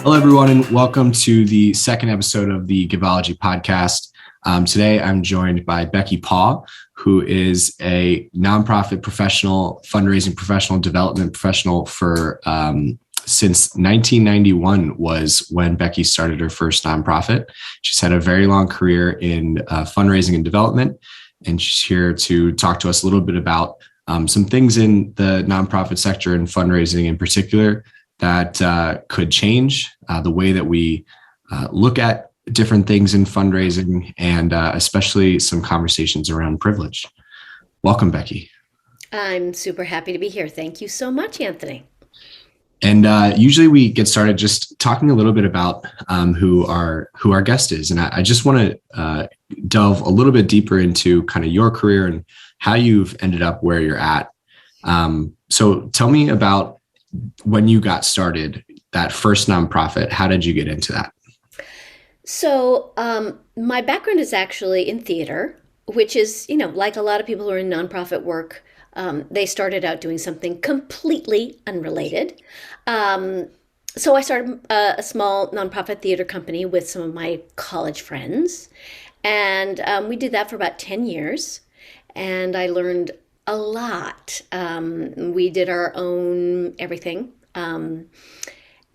Hello, everyone, and welcome to the second episode of the Giveology podcast. Today, I'm joined by Becky Paugh, who is a nonprofit professional, fundraising professional, development professional for since 1991 was when Becky started her first nonprofit. She's had a very long career in fundraising and development, and she's here to talk to us a little bit about some things in the nonprofit sector and fundraising in particular that could change the way that we look at different things in fundraising, and especially some conversations around privilege. Welcome, Becky. I'm super happy to be here. Thank you so much, Anthony. And usually we get started just talking a little bit about who our guest is. And I just want to delve a little bit deeper into kind of your career and how you've ended up where you're at. So tell me about when you got started, that first nonprofit. How did you get into that? So my background is actually in theater, which is, like a lot of people who are in nonprofit work, they started out doing something completely unrelated. So I started a small nonprofit theater company with some of my college friends. And we did that for about 10 years. And I learned a lot. We did our own everything. And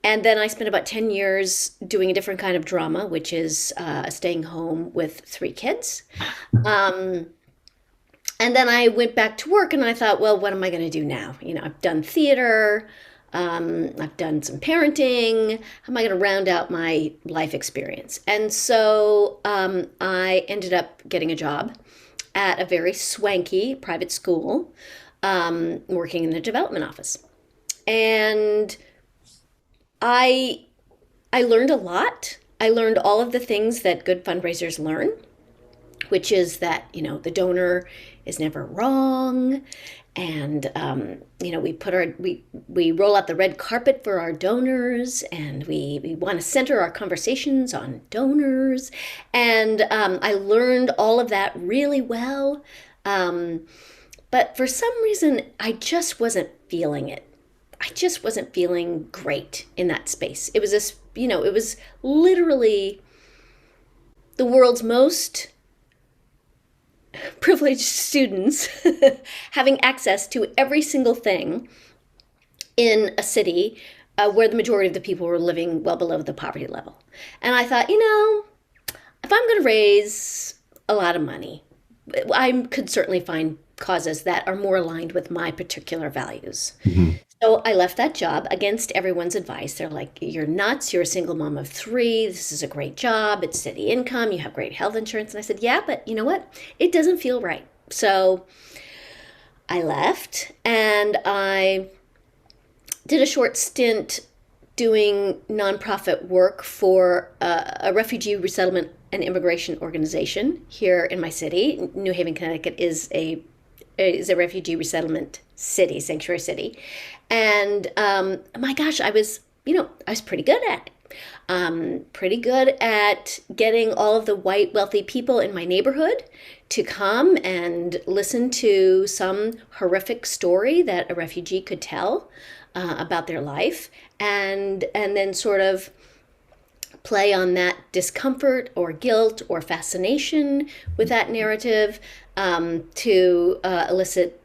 then I spent about 10 years doing a different kind of drama, which is staying home with 3 kids. And then I went back to work and I thought, well, what am I going to do now? I've done theater. I've done some parenting. How am I going to round out my life experience? And so I ended up getting a job at a very swanky private school, working in the development office. And I learned a lot. I learned all of the things that good fundraisers learn, which is that, the donor is never wrong. And, we roll out the red carpet for our donors, and we want to center our conversations on donors. And I learned all of that really well. But for some reason, I just wasn't feeling it. I just wasn't feeling great in that space. It was this, it was literally the world's most privileged students having access to every single thing in a city where the majority of the people were living well below the poverty level. And I thought, if I'm going to raise a lot of money, I could certainly find causes that are more aligned with my particular values. Mm-hmm. So I left that job against everyone's advice. They're like, you're nuts. You're a single mom of 3. This is a great job. It's steady income. You have great health insurance. And I said, yeah, but you know what? It doesn't feel right. So I left and I did a short stint doing nonprofit work for a refugee resettlement and immigration organization here in my city. New Haven, Connecticut is a refugee resettlement city, sanctuary city. And my gosh, I was pretty good at it. Pretty good at getting all of the white wealthy people in my neighborhood to come and listen to some horrific story that a refugee could tell about their life, and then sort of play on that discomfort or guilt or fascination with that narrative to elicit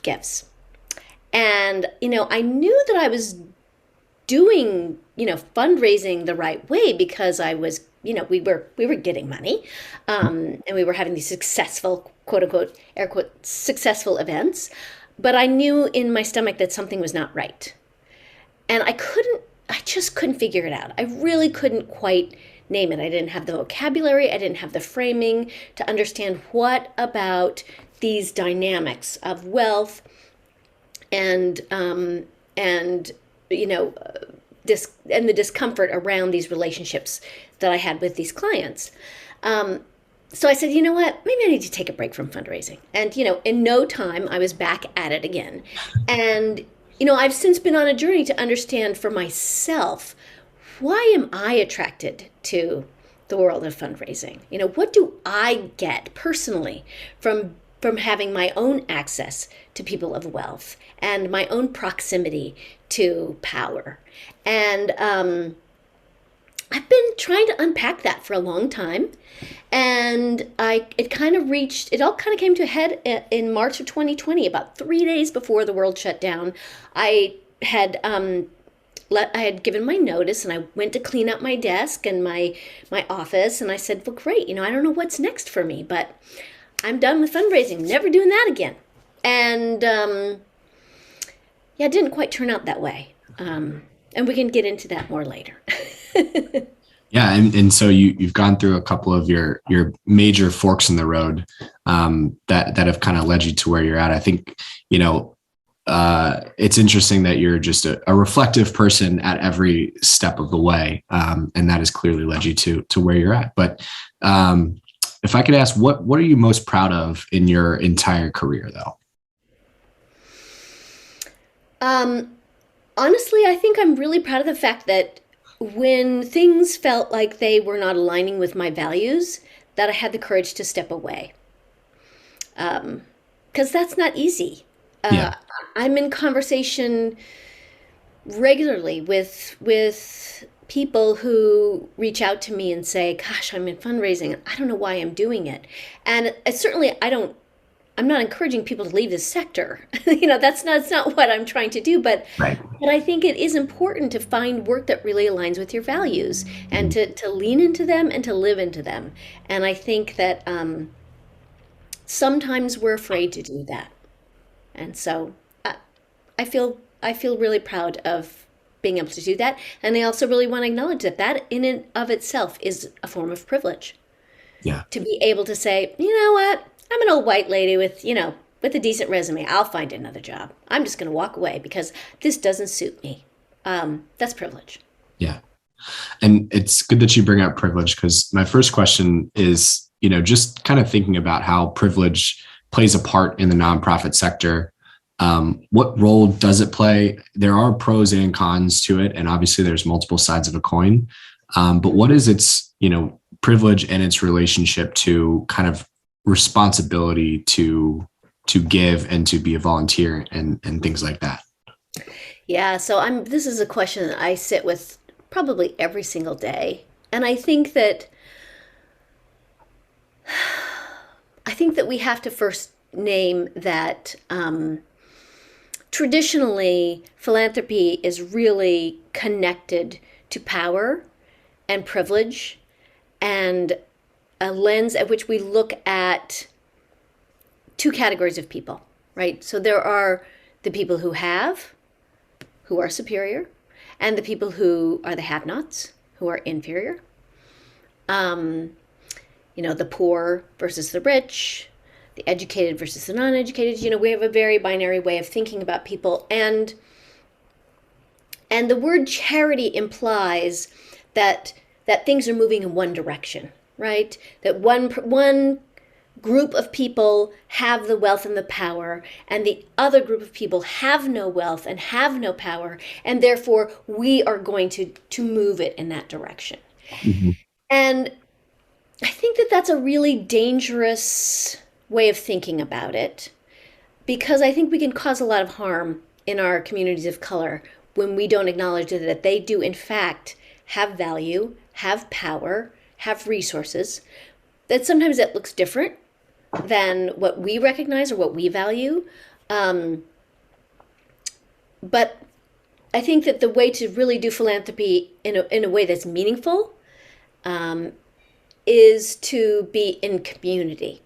gifts. And, I knew that I was doing, fundraising the right way because I was, we were getting money, and we were having these successful, quote unquote, air quote, successful events. But I knew in my stomach that something was not right. And I just couldn't figure it out. I really couldn't quite name it. I didn't have the vocabulary. I didn't have the framing to understand what about these dynamics of wealth and the discomfort around these relationships that I had with these clients. So I said, you know what, maybe I need to take a break from fundraising. And, in no time, I was back at it again. And, I've since been on a journey to understand for myself, why am I attracted to the world of fundraising? What do I get personally from having my own access to people of wealth and my own proximity to power? And I've been trying to unpack that for a long time. And it all kind of came to a head in March of 2020, about 3 days before the world shut down. I had I had given my notice, and I went to clean up my desk and my office, and I said, well, great, I don't know what's next for me, but I'm done with fundraising, never doing that again. And yeah, it didn't quite turn out that way. And we can get into that more later. Yeah, and so you've gone through a couple of your major forks in the road that have kind of led you to where you're at. I think it's interesting that you're just a reflective person at every step of the way, and that has clearly led you to where you're at. But if I could ask, what are you most proud of in your entire career, though? Honestly, I think I'm really proud of the fact that when things felt like they were not aligning with my values, that I had the courage to step away. Because that's not easy. Yeah. I'm in conversation regularly with people who reach out to me and say, gosh, I'm in fundraising. I don't know why I'm doing it. And certainly I'm not encouraging people to leave this sector. That's not what I'm trying to do. But Right. but I think it is important to find work that really aligns with your values and to lean into them and to live into them. And I think that sometimes we're afraid to do that. And so I feel really proud of being able to do that. And I also really want to acknowledge that in and of itself is a form of privilege. Yeah. To be able to say, you know what? I'm an old white lady with a decent resume. I'll find another job. I'm just going to walk away because this doesn't suit me. That's privilege. Yeah. And it's good that you bring up privilege, because my first question is, just kind of thinking about how privilege plays a part in the nonprofit sector. What role does it play? There are pros and cons to it, and obviously there's multiple sides of a coin. But what is its, privilege and its relationship to kind of responsibility to give and to be a volunteer and things like that? Yeah, so this is a question that I sit with probably every single day. And I think that we have to first name that traditionally philanthropy is really connected to power and privilege and a lens at which we look at two categories of people, right? So there are the people who are superior, and the people who are the have-nots, who are inferior. The poor versus the rich, the educated versus the non-educated. We have a very binary way of thinking about people. And the word charity implies that things are moving in one direction, right? That one group of people have the wealth and the power, and the other group of people have no wealth and have no power, and therefore we are going to move it in that direction. Mm-hmm. And I think that's a really dangerous way of thinking about it, because I think we can cause a lot of harm in our communities of color when we don't acknowledge that they do in fact have value, have power, have resources, that sometimes it looks different than what we recognize or what we value. But I think that the way to really do philanthropy in a way that's meaningful is to be in community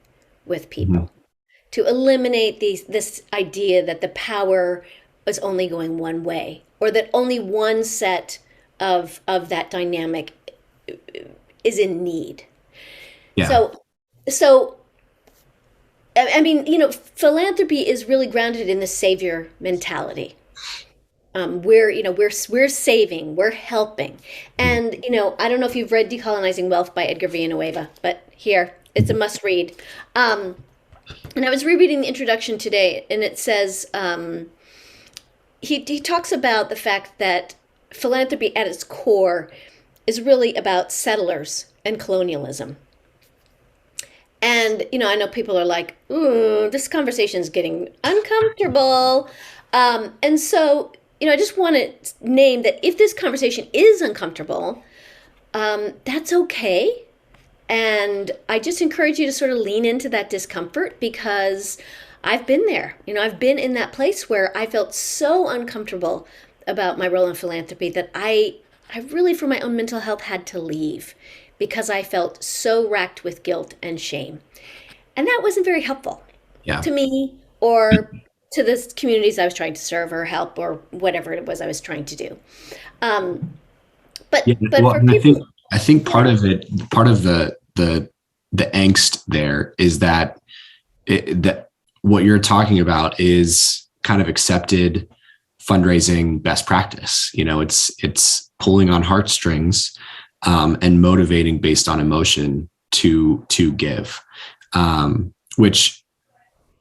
with people, mm-hmm. to eliminate this idea that the power is only going one way, or that only one set of that dynamic is in need. Yeah. So I mean, philanthropy is really grounded in the savior mentality. We're saving, we're helping. And, I don't know if you've read Decolonizing Wealth by Edgar Villanueva, but here, it's a must read. And I was rereading the introduction today, and it says, he talks about the fact that philanthropy at its core is really about settlers and colonialism. And, I know people are like, ooh, this conversation is getting uncomfortable. And so, I just want to name that if this conversation is uncomfortable, that's okay. And I just encourage you to sort of lean into that discomfort, because I've been there. I've been in that place where I felt so uncomfortable about my role in philanthropy that I really, for my own mental health, had to leave because I felt so racked with guilt and shame. And that wasn't very helpful Yeah. to me or to the communities I was trying to serve or help or whatever it was I was trying to do. But Yeah. but Well, for and people, I think part of it, part of the angst there is that that what you're talking about is kind of accepted fundraising best practice. It's pulling on heartstrings, and motivating based on emotion to give, which,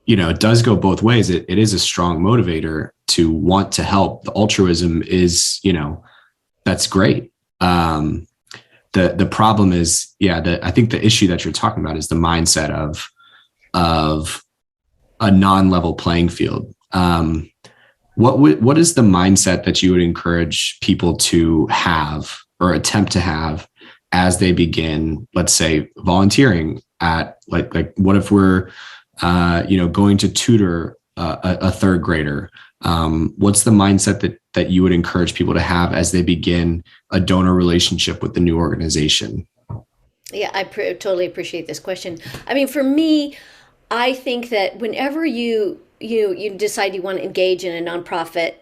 it does go both ways. It is a strong motivator to want to help. The altruism is, that's great. The problem is, I think the issue that you're talking about is the mindset of a non-level playing field. What is the mindset that you would encourage people to have or attempt to have as they begin, let's say, volunteering at like what if we're going to tutor a third grader? What's the mindset that you would encourage people to have as they begin a donor relationship with the new organization? Yeah, I totally appreciate this question. I mean, for me, I think that whenever you decide you want to engage in nonprofit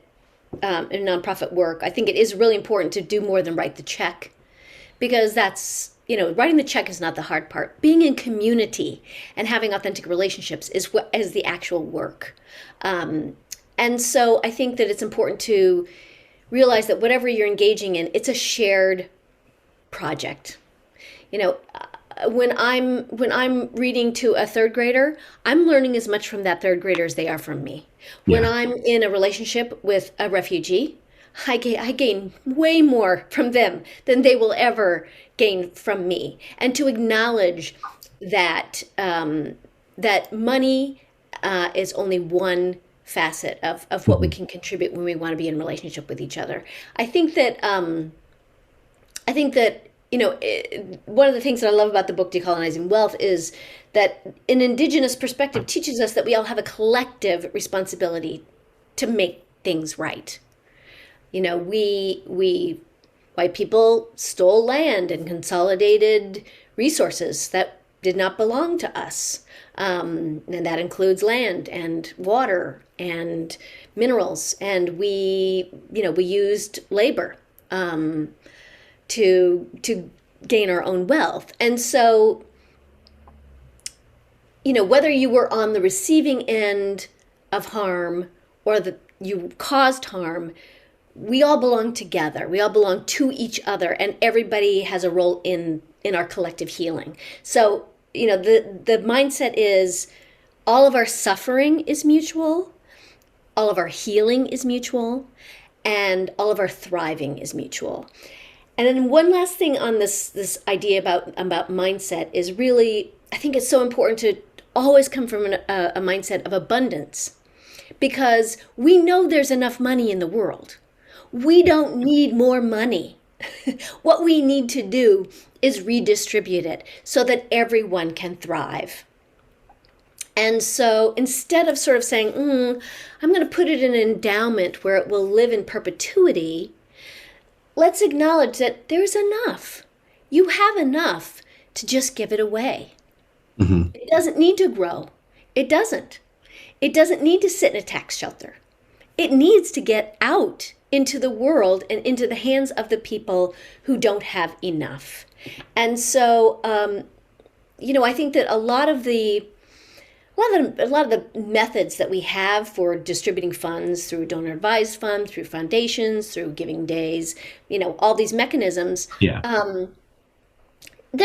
work, I think it is really important to do more than write the check, because that's, writing the check is not the hard part. Being in community and having authentic relationships is the actual work. And so I think that it's important to realize that whatever you're engaging in, it's a shared project. When I'm reading to a third grader, I'm learning as much from that third grader as they are from me. When I'm in a relationship with a refugee, I gain way more from them than they will ever gain from me. And to acknowledge that that money is only one facet of what we can contribute when we want to be in relationship with each other. I think that one of the things that I love about the book Decolonizing Wealth is that an indigenous perspective teaches us that we all have a collective responsibility to make things right. We white people stole land and consolidated resources that did not belong to us. And that includes land and water and minerals. And we used labor to gain our own wealth. And so, whether you were on the receiving end of harm or that you caused harm, we all belong together. We all belong to each other, and everybody has a role in our collective healing. So, the mindset is all of our suffering is mutual, all of our healing is mutual, and all of our thriving is mutual. And then one last thing on this idea about mindset is really, I think it's so important to always come from a mindset of abundance, because we know there's enough money in the world. We don't need more money. What we need to do is redistribute it so that everyone can thrive. And so instead of sort of saying, I'm going to put it in an endowment where it will live in perpetuity, let's acknowledge that there's enough. You have enough to just give it away. Mm-hmm. It doesn't need to grow. It doesn't. It doesn't need to sit in a tax shelter. It needs to get out into the world and into the hands of the people who don't have enough. And so, I think that a lot of the methods that we have for distributing funds through donor advised funds, through foundations, through giving days, all these mechanisms, they're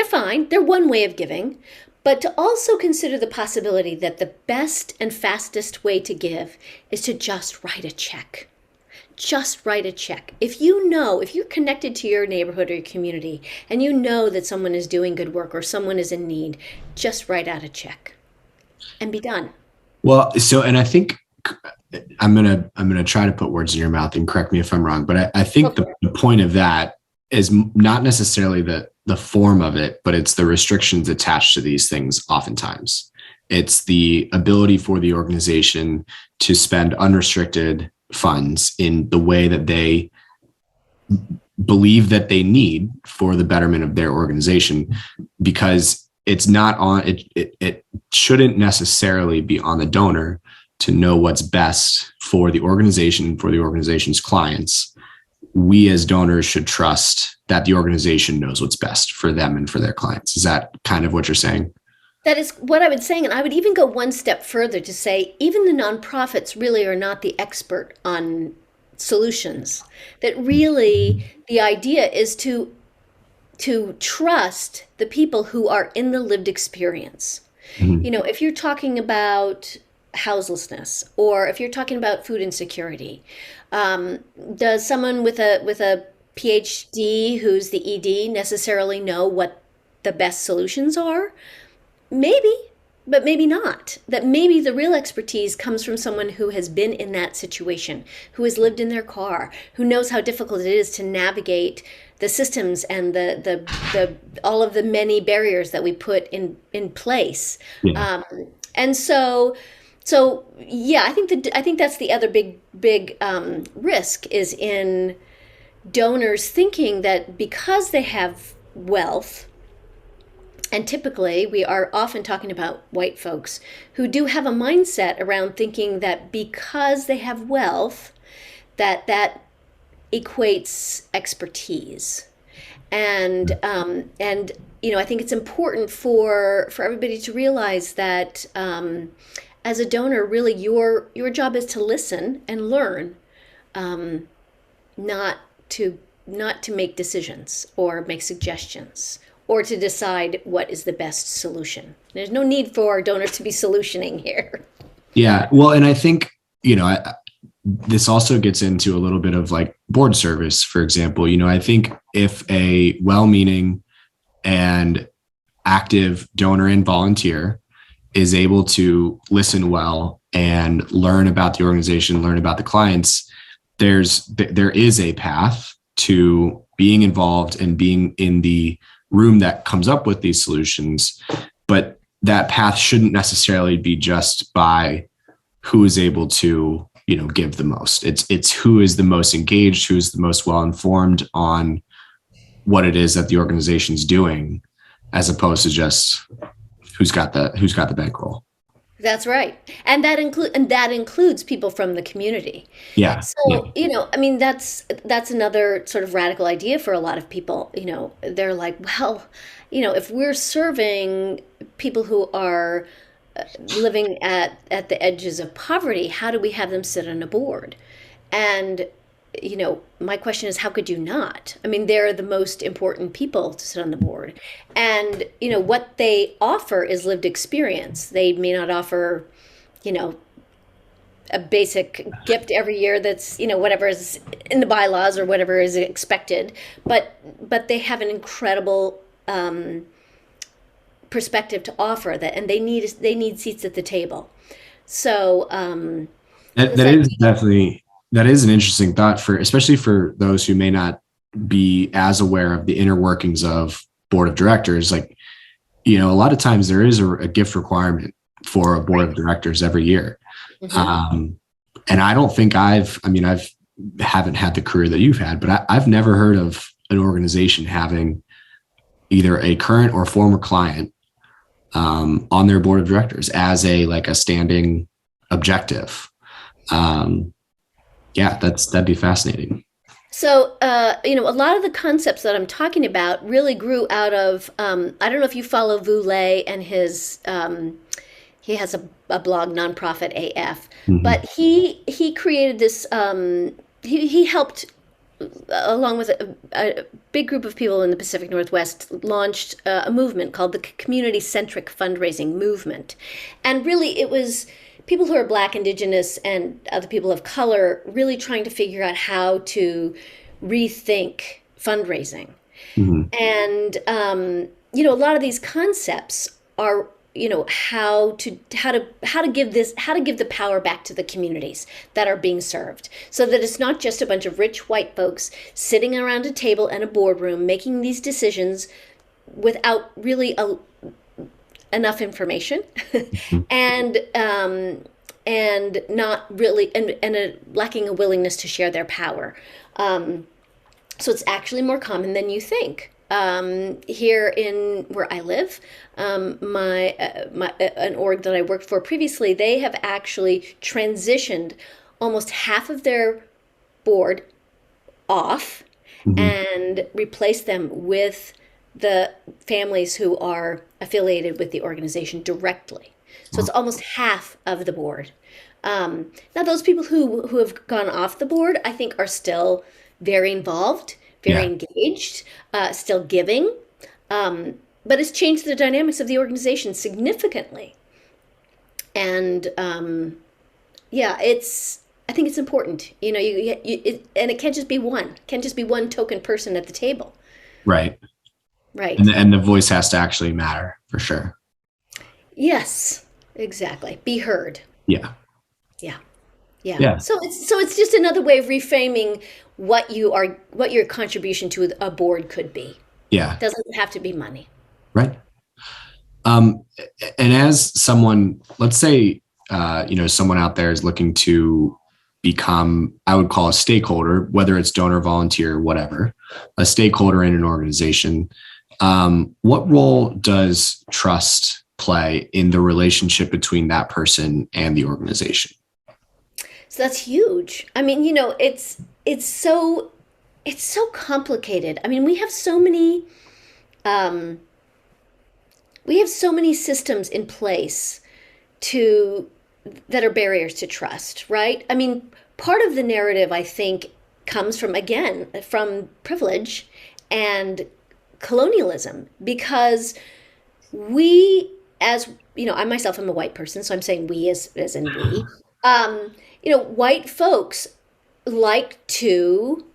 fine. They're one way of giving. But to also consider the possibility that the best and fastest way to give is to just write a check. Just write a check. If you're connected to your neighborhood or your community and you know that someone is doing good work or someone is in need, just write out a check and be done. Well, and I think I'm gonna try to put words in your mouth and correct me if I'm wrong, but I think the point of that is not necessarily the form of it, but it's the restrictions attached to these things. Oftentimes, it's the ability for the organization to spend unrestricted funds in the way that they believe that they need for the betterment of their organization, because it's not on it shouldn't necessarily be on the donor to know what's best for the organization, for the organization's clients. We as donors should trust that the organization knows what's best for them and for their clients. Is that kind of what you're saying? That is what I would say. And I would even go one step further to say, even the nonprofits really are not the expert on solutions. That really the idea is to trust the people who are in the lived experience. Mm-hmm. You know, if you're talking about houselessness, or if you're talking about food insecurity, does someone with a PhD who's the ED necessarily know what the best solutions are? Maybe, but maybe not. That maybe the real expertise comes from someone who has been in that situation, who has lived in their car, who knows how difficult it is to navigate the systems and the all of the many barriers that we put in place. Yeah. And so yeah, I think that's the other big risk, is in donors thinking that because they have wealth, and typically we are often talking about white folks who do have a mindset around thinking that because they have wealth, that equates expertise. And you know, I think it's important for everybody to realize that as a donor, really your job is to listen and learn, not to make decisions or make suggestions or to decide what is the best solution. There's no need for donors to be solutioning here. Yeah. Well, and I think, you know, this also gets into a little bit of like board service, for example. You know, I think if a well-meaning and active donor and volunteer is able to listen well and learn about the organization, learn about the clients, there is a path to being involved and being in the room that comes up with these solutions. But that path shouldn't necessarily be just by who is able to, you know, give the most. It's who is the most engaged, who's the most well-informed on what it is that the organization's doing, as opposed to just who's got the bankroll. That's right. And that includes people from the community. Yeah. So, Yeah. you know, I mean, that's another sort of radical idea for a lot of people. You know, they're like, well, you know, if we're serving people who are living at the edges of poverty, how do we have them sit on a board? And, you know, my question is, how could you not? I mean, they're the most important people to sit on the board. And, you know, what they offer is lived experience. They may not offer, you know, a basic gift every year that's, you know, whatever is in the bylaws or whatever is expected, but they have an incredible perspective to offer, that, and they need seats at the table. So that is an interesting thought, for especially for those who may not be as aware of the inner workings of board of directors. Like, you know, a lot of times there is a gift requirement for a board of directors every year. Mm-hmm. And I don't think I haven't had the career that you've had, but I've never heard of an organization having either a current or former client on their board of directors as a standing objective. Yeah, that'd be fascinating. So, you know, a lot of the concepts that I'm talking about really grew out of, I don't know if you follow Vu Le and his, he has a blog, Nonprofit AF, mm-hmm. but he created this, he helped, along with a big group of people in the Pacific Northwest, launched a movement called the Communitycentric Fundraising Movement. And really it was people who are Black, Indigenous, and other people of color really trying to figure out how to rethink fundraising. Mm-hmm. And, you know, a lot of these concepts are, how to give the power back to the communities that are being served, so that it's not just a bunch of rich white folks sitting around a table in a boardroom making these decisions without really enough information, and not really, and lacking a willingness to share their power. So it's actually more common than you think. Here in where I live, an org that I worked for previously, they have actually transitioned almost half of their board off and replaced them with the families who are affiliated with the organization directly. So it's almost half of the board. Now, those people who have gone off the board, I think, are still very involved, very engaged, still giving. But it's changed the dynamics of the organization significantly. And I think it's important. And it can't just be one. It can't just be one token person at the table. Right. Right. And the voice has to actually matter, for sure. Yes, exactly. Be heard. Yeah. So it's just another way of reframing what your contribution to a board could be. Yeah. It doesn't have to be money. Right. And as someone, let's say, someone out there is looking to become, I would call a stakeholder, whether it's donor, volunteer, whatever, a stakeholder in an organization. What role does trust play in the relationship between that person and the organization? So that's huge. I mean, it's so complicated. I mean, we have so many systems in place that are barriers to trust, right? I mean, part of the narrative, I think, comes from privilege and colonialism, because we, as I myself am a white person, so I'm saying we as in we, white folks like to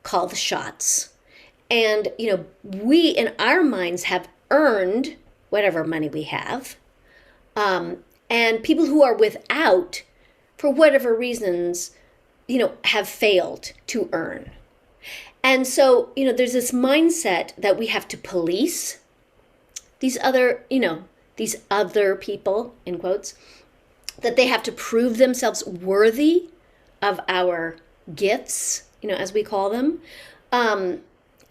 call the shots. And, we in our minds have earned whatever money we have. And people who are without, for whatever reasons, have failed to earn. And so, there's this mindset that we have to police these other people, in quotes, that they have to prove themselves worthy of our gifts, as we call them. And,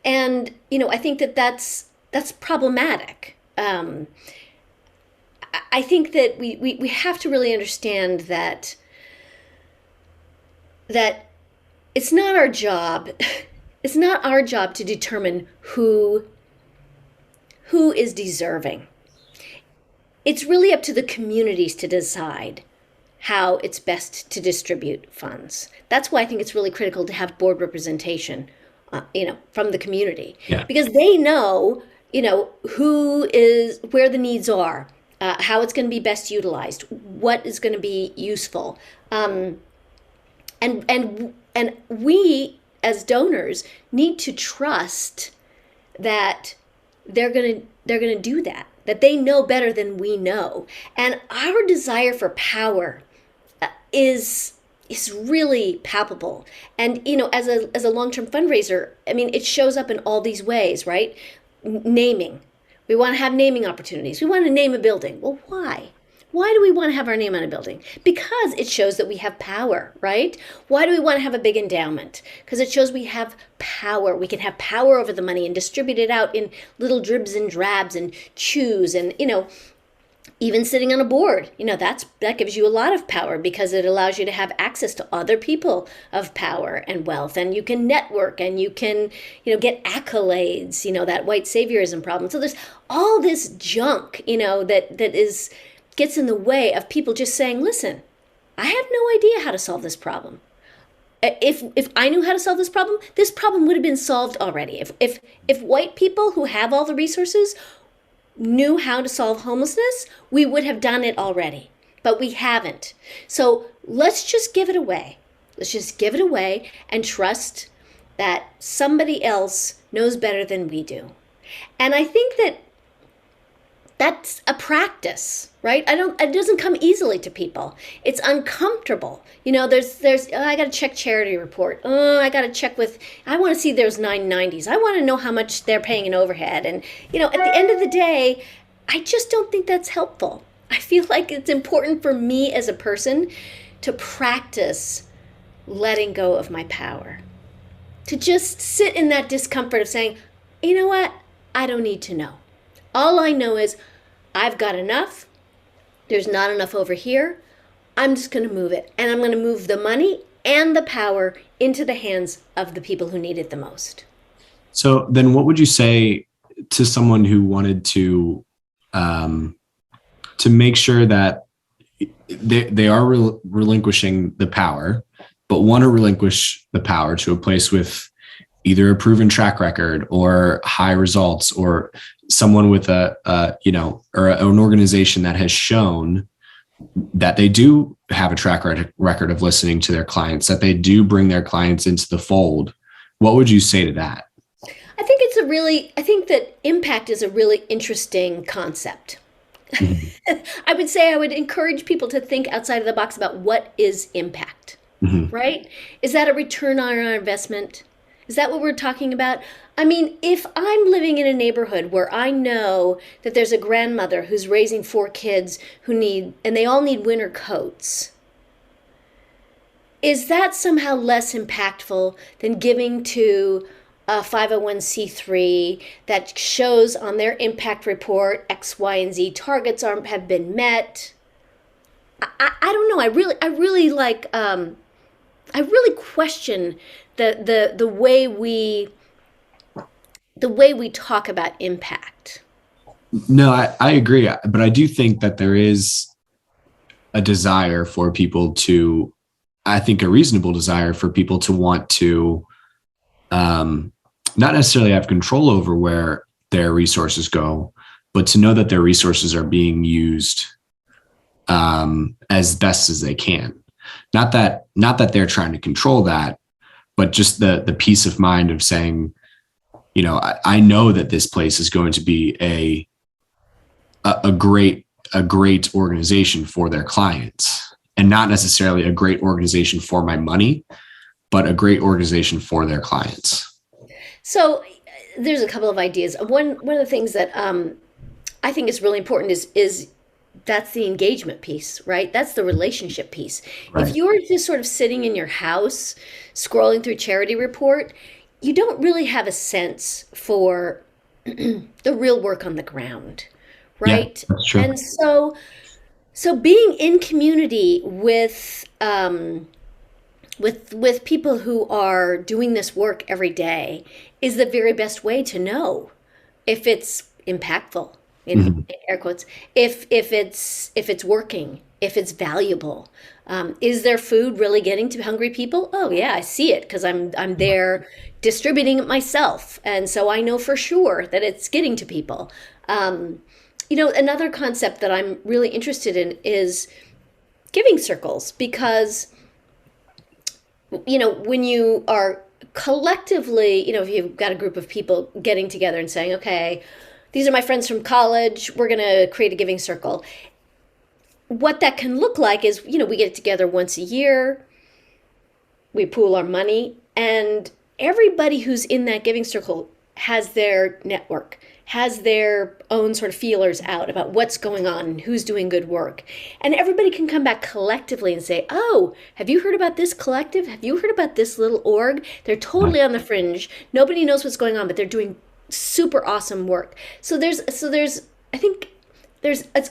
I think that's problematic. I think that we have to really understand that it's not our job. It's not our job to determine who is deserving. It's really up to the communities to decide how it's best to distribute funds. That's why I think it's really critical to have board representation, from the community, because they know, where the needs are, how it's going to be best utilized, what is going to be useful, and we as donors need to trust that they're going to do that they know better than we know. And our desire for power is really palpable. And as a long-term fundraiser, I mean, it shows up in all these ways, right? Naming. We want to have naming opportunities. We want to name a building. Well, why? Why do we want to have our name on a building? Because it shows that we have power, right? Why do we want to have a big endowment? Because it shows we have power. We can have power over the money and distribute it out in little dribs and drabs and choose. And, even sitting on a board, that gives you a lot of power, because it allows you to have access to other people of power and wealth. And you can network, and you can, get accolades, that white saviorism problem. So there's all this junk, that gets in the way of people just saying, listen, I have no idea how to solve this problem. If I knew how to solve this problem would have been solved already. If white people who have all the resources knew how to solve homelessness, we would have done it already. But we haven't. So let's just give it away. Let's just give it away and trust that somebody else knows better than we do. And I think that that's a practice, right? It doesn't come easily to people. It's uncomfortable. There's I got to check charity report. I got to check I want to see those 990s. I want to know how much they're paying in overhead. And, at the end of the day, I just don't think that's helpful. I feel like it's important for me as a person to practice letting go of my power. To just sit in that discomfort of saying, you know what? I don't need to know. All I know is I've got enough. There's not enough over here. I'm just going to move it. And I'm going to move the money and the power into the hands of the people who need it the most. So then what would you say to someone who wanted to make sure that they are relinquishing the power, but want to relinquish the power to a place with either a proven track record or high results, or someone with or an organization that has shown that they do have a track record of listening to their clients, that they do bring their clients into the fold? What would you say to that? I think that impact is a really interesting concept. Mm-hmm. I would encourage people to think outside of the box about what is impact, mm-hmm. right? Is that a return on our investment? Is that what we're talking about? I mean, if I'm living in a neighborhood where I know that there's a grandmother who's raising 4 kids and they all need winter coats, is that somehow less impactful than giving to a 501c3 that shows on their impact report X, Y, and Z targets have been met? I don't know. I really question the way we talk about impact. No, I agree. But I do think that there is a desire for people to, I think a reasonable desire for people to want to not necessarily have control over where their resources go, but to know that their resources are being used as best as they can. Not that they're trying to control that, but just the peace of mind of saying, I know that this place is going to be a great organization for their clients, and not necessarily a great organization for my money, but a great organization for their clients. So there's a couple of ideas. One of the things that I think is really important is that's the engagement piece, right? That's the relationship piece. Right. If you're just sort of sitting in your house scrolling through charity report, you don't really have a sense for the real work on the ground, right? Yeah, that's true. And so being in community with people who are doing this work every day is the very best way to know if it's impactful, in air quotes, if it's working, if it's valuable. Is their food really getting to hungry people? Oh yeah, I see it because I'm there distributing it myself, and so I know for sure that it's getting to people. Another concept that I'm really interested in is giving circles, because when you are collectively, if you've got a group of people getting together and saying, okay, these are my friends from college, we're going to create a giving circle. What that can look like is, we get together once a year, we pool our money, and everybody who's in that giving circle has their network, has their own sort of feelers out about what's going on and who's doing good work. And everybody can come back collectively and say, oh, have you heard about this collective? Have you heard about this little org? They're totally on the fringe. Nobody knows what's going on, but they're doing super awesome work. It's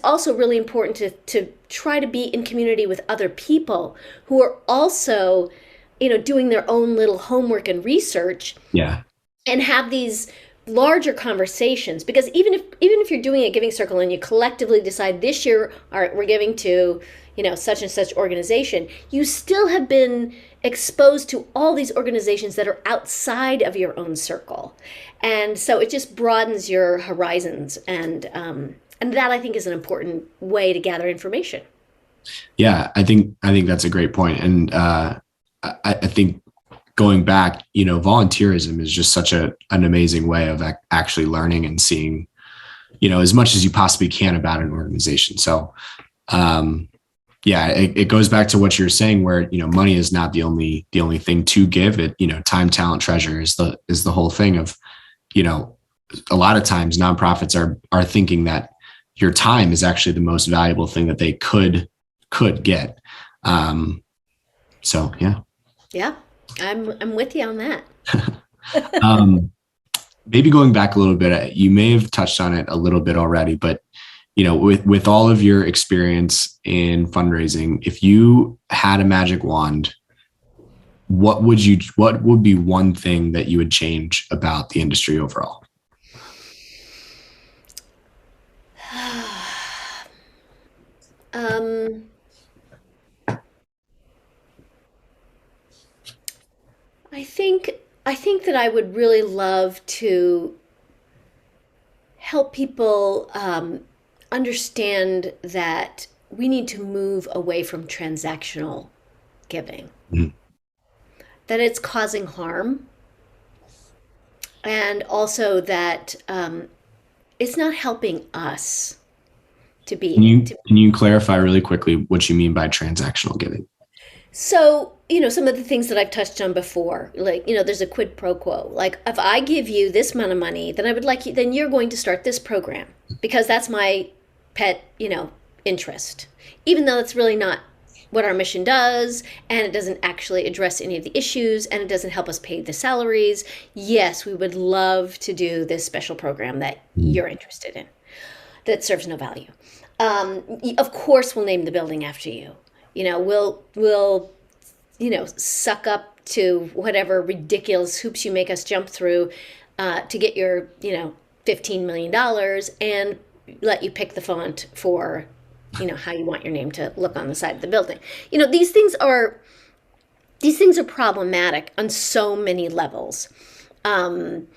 also really important to try to be in community with other people who are also, doing their own little homework and research. Yeah. And have these larger conversations, because even if you're doing a giving circle and you collectively decide this year, all right, we're giving to, such and such organization, you still have been exposed to all these organizations that are outside of your own circle. And so it just broadens your horizons. And that, I think, is an important way to gather information. Yeah, I think that's a great point. And I think going back, volunteerism is just such an amazing way of actually learning and seeing as much as you possibly can about an organization. So, it goes back to what you're saying, where, money is not the only thing to give. It, time, talent, treasure is the whole thing of, a lot of times nonprofits are thinking that your time is actually the most valuable thing that they could get. So yeah. Yeah, I'm with you on that. Maybe going back a little bit, you may have touched on it a little bit already, but with all of your experience in fundraising, if you had a magic wand, what would be one thing that you would change about the industry overall? I think that I would really love to help people understand that we need to move away from transactional giving, that it's causing harm, and also that it's not helping us to be. Can you clarify really quickly what you mean by transactional giving? So, some of the things that I've touched on before, like, there's a quid pro quo. Like, if I give you this amount of money, then I would like you, then you're going to start this program because that's my pet, interest. Even though it's really not what our mission does, and it doesn't actually address any of the issues, and it doesn't help us pay the salaries. Yes, we would love to do this special program that you're interested in that serves no value. Of course, we'll name the building after you. We'll suck up to whatever ridiculous hoops you make us jump through to get your, $15 million and let you pick the font for, how you want your name to look on the side of the building. These things are problematic on so many levels. And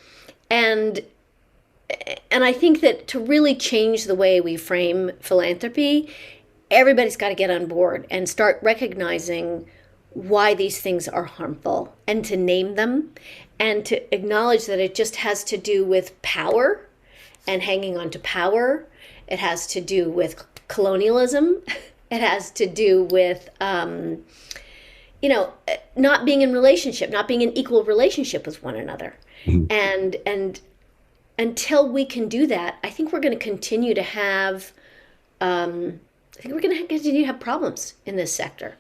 I think that to really change the way we frame philanthropy, everybody's got to get on board and start recognizing why these things are harmful and to name them and to acknowledge that it just has to do with power and hanging on to power. It has to do with colonialism. It has to do with, not being in relationship, not being in equal relationship with one another. And until we can do that, I think we're going to continue to have problems in this sector.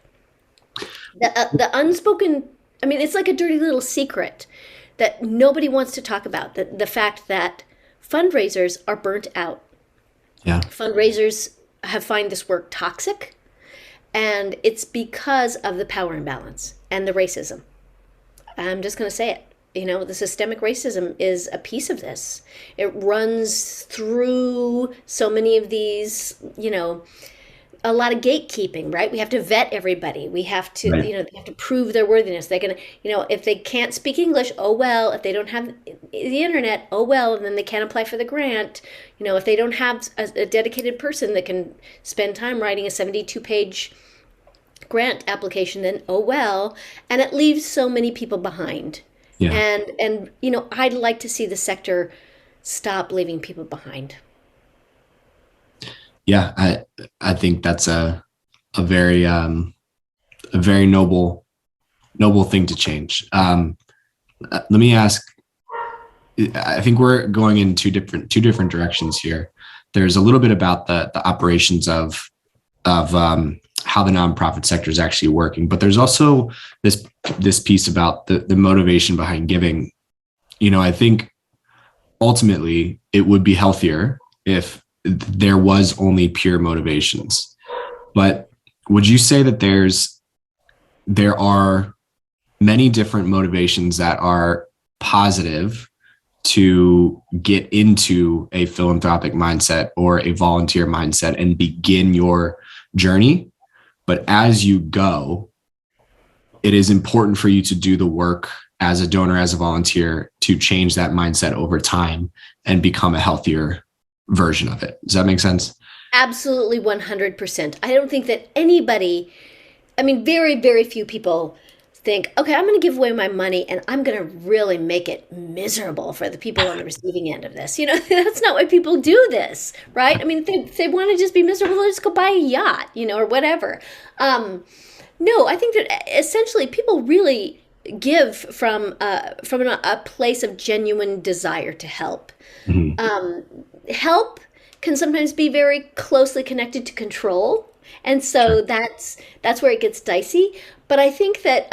The unspoken, it's like a dirty little secret that nobody wants to talk about, the fact that fundraisers are burnt out. Yeah. Fundraisers find this work toxic, and it's because of the power imbalance and the racism. I'm just going to say it. The systemic racism is a piece of this. It runs through so many of these, a lot of gatekeeping, right? We have to vet everybody. We have to, Right. They have to prove their worthiness. They're going to, if they can't speak English, oh well. If they don't have the internet, oh well. And then they can't apply for the grant. If they don't have a dedicated person that can spend time writing a 72-page grant application, then oh well. And it leaves so many people behind. Yeah. And I'd like to see the sector stop leaving people behind. Yeah, I think that's a very noble thing to change. Let me ask. I think we're going in two different directions here. There's a little bit about the operations of how the nonprofit sector is actually working, but there's also this piece about the motivation behind giving. I think ultimately it would be healthier if there was only pure motivations. But would you say that there are many different motivations that are positive to get into a philanthropic mindset or a volunteer mindset and begin your journey? But as you go, it is important for you to do the work as a donor, as a volunteer, to change that mindset over time and become a healthier version of it. Does that make sense? Absolutely, 100%. I don't think that anybody, very, very few people think, okay, I'm going to give away my money and I'm going to really make it miserable for the people on the receiving end of this. That's not why people do this, right? I mean, if they want to just be miserable, they'll just go buy a yacht, or whatever. No, I think that essentially people really give from a place of genuine desire to help. Help can sometimes be very closely connected to control. And so that's where it gets dicey. But I think that,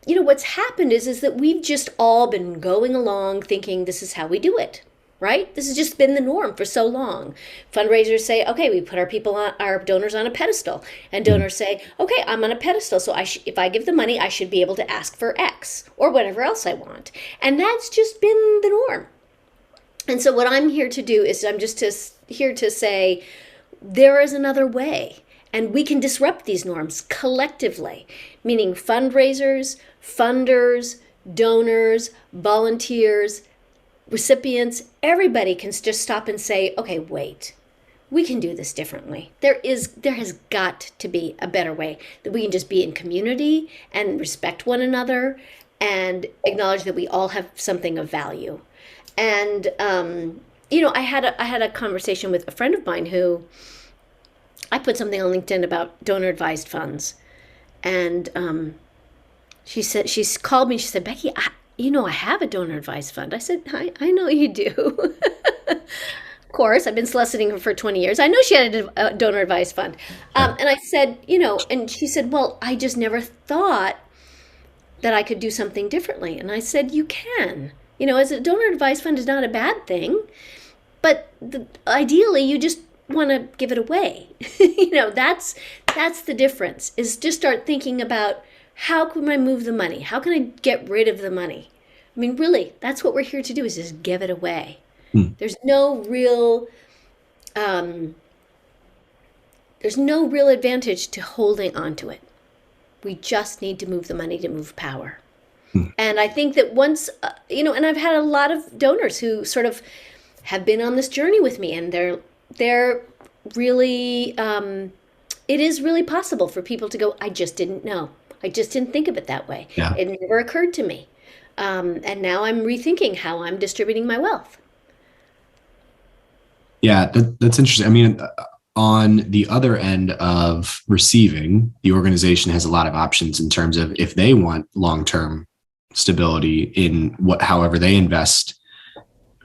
what's happened is that we've just all been going along thinking this is how we do it, right? This has just been the norm for so long. Fundraisers say, okay, we put our donors on a pedestal. And donors say, okay, I'm on a pedestal. So if I give the money, I should be able to ask for X or whatever else I want. And that's just been the norm. And so what I'm here to do is I'm just here to say there is another way. And we can disrupt these norms collectively, meaning fundraisers, funders, donors, volunteers, recipients, everybody can just stop and say, okay, wait, we can do this differently. There has got to be a better way that we can just be in community and respect one another and acknowledge that we all have something of value. And, I had a conversation with a friend of mine who, I put something on LinkedIn about donor-advised funds, and she called me. She said, "Becky, I have a donor-advised fund." I said, "I know you do." Of course, I've been soliciting her for 20 years. I know she had a donor-advised fund, and I said, and she said, "Well, I just never thought that I could do something differently." And I said, "You can. As a donor-advised fund is not a bad thing, but ideally, you just want to give it away." That's the difference, is just start thinking about how can I move the money? How can I get rid of the money? I mean, really, that's what we're here to do, is just give it away. There's no real advantage to holding on to it. We just need to move the money to move power. And I think that once, and I've had a lot of donors who sort of have been on this journey with me, and they're really, it is really possible for people to go, I just didn't know. I just didn't think of it that way. Yeah. It never occurred to me. And now I'm rethinking how I'm distributing my wealth. Yeah, that's interesting. I mean, on the other end of receiving, the organization has a lot of options in terms of if they want long-term stability in however they invest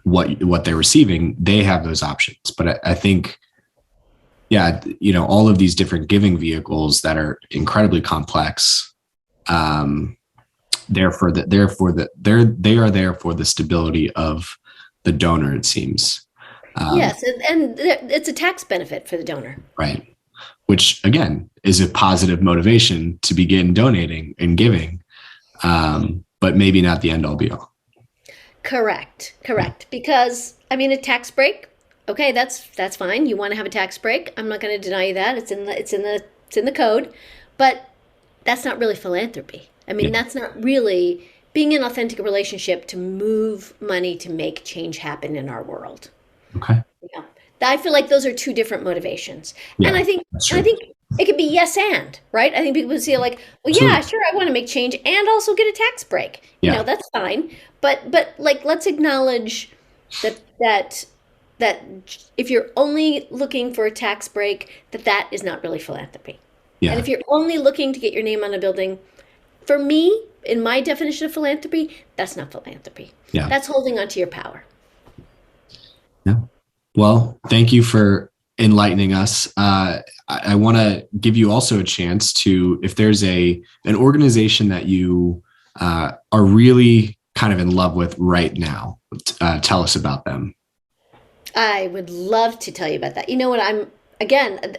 what they're receiving, they have those options. But I think, all of these different giving vehicles that are incredibly complex, they are there for the stability of the donor, it seems. Yes, and it's a tax benefit for the donor. Right. Which, again, is a positive motivation to begin donating and giving, but maybe not the end all be all. Correct. Because, a tax break, okay, that's fine. You want to have a tax break. I'm not going to deny you that. It's in the code, but that's not really philanthropy. That's not really being in an authentic relationship to move money to make change happen in our world. Okay. Yeah. I feel like those are two different motivations. Yeah, and I think it could be yes and, right? I think people would say like, well, yeah, sure, I want to make change and also get a tax break. Yeah. That's fine. But like, let's acknowledge that if you're only looking for a tax break, that is not really philanthropy. Yeah. And if you're only looking to get your name on a building, for me, in my definition of philanthropy, that's not philanthropy. Yeah. That's holding on to your power. Yeah. Well, thank you for enlightening us. I want to give you also a chance to, if there's an organization that you are really kind of in love with right now, tell us about them. I would love to tell you about that. You know what?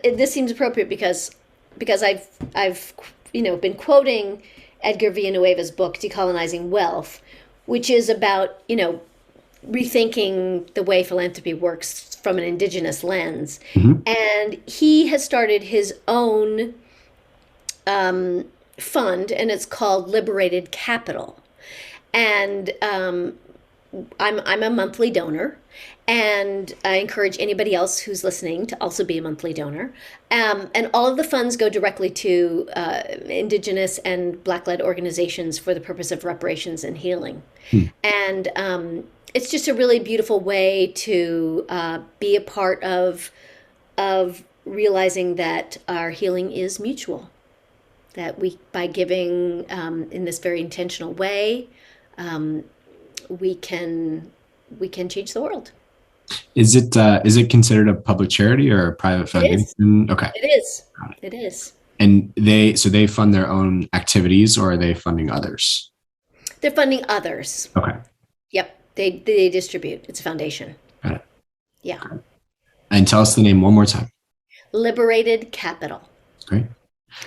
This seems appropriate because I've been quoting Edgar Villanueva's book, Decolonizing Wealth, which is about, rethinking the way philanthropy works from an indigenous lens. Mm-hmm. And he has started his own fund, and it's called Liberated Capital. And I'm a monthly donor, and I encourage anybody else who's listening to also be a monthly donor. And all of the funds go directly to Indigenous and Black-led organizations for the purpose of reparations and healing. And it's just a really beautiful way to be a part of realizing that our healing is mutual. That we, by giving in this very intentional way, we can change the world. Is it considered a public charity or a private foundation? Okay. It is. It is. And they fund their own activities, or are they funding others? They're funding others. Okay. Yep. They distribute. It's a foundation. Got it. Yeah. Okay. And tell us the name one more time. Liberated Capital. Great.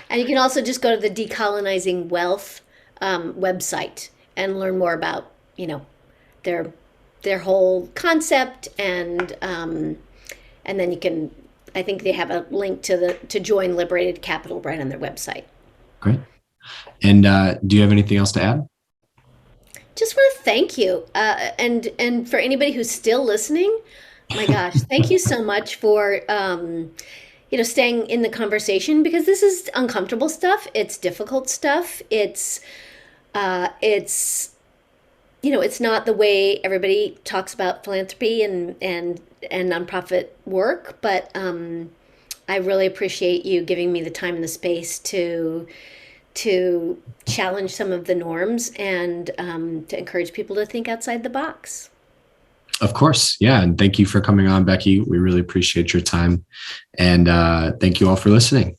And you can also just go to the Decolonizing Wealth website and learn more about, their whole concept, and then you can. I think they have a link to join Liberated Capital right on their website. Great. And do you have anything else to add? Just want to thank you, and for anybody who's still listening. My gosh, thank you so much for staying in the conversation, because this is uncomfortable stuff. It's difficult stuff. It's not the way everybody talks about philanthropy and nonprofit work, but I really appreciate you giving me the time and the space to challenge some of the norms and to encourage people to think outside the box. Of course. Yeah. And thank you for coming on, Becky. We really appreciate your time. And thank you all for listening.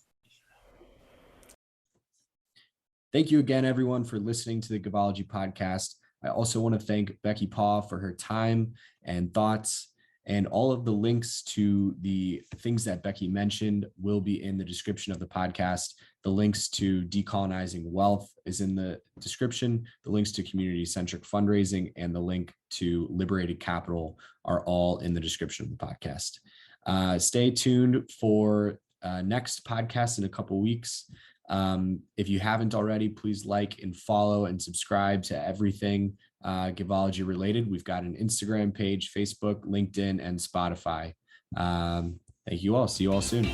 Thank you again, everyone, for listening to the Givology podcast. I also want to thank Becky Paugh for her time and thoughts, and all of the links to the things that Becky mentioned will be in the description of the podcast. The links to Decolonizing Wealth is in the description. The links to Communitycentric fundraising and the link to Liberated Capital are all in the description of the podcast. Stay tuned for next podcast in a couple weeks. If you haven't already, please like and follow and subscribe to everything Givology related. We've got an Instagram page, Facebook, LinkedIn, and Spotify. Thank you all. See you all soon.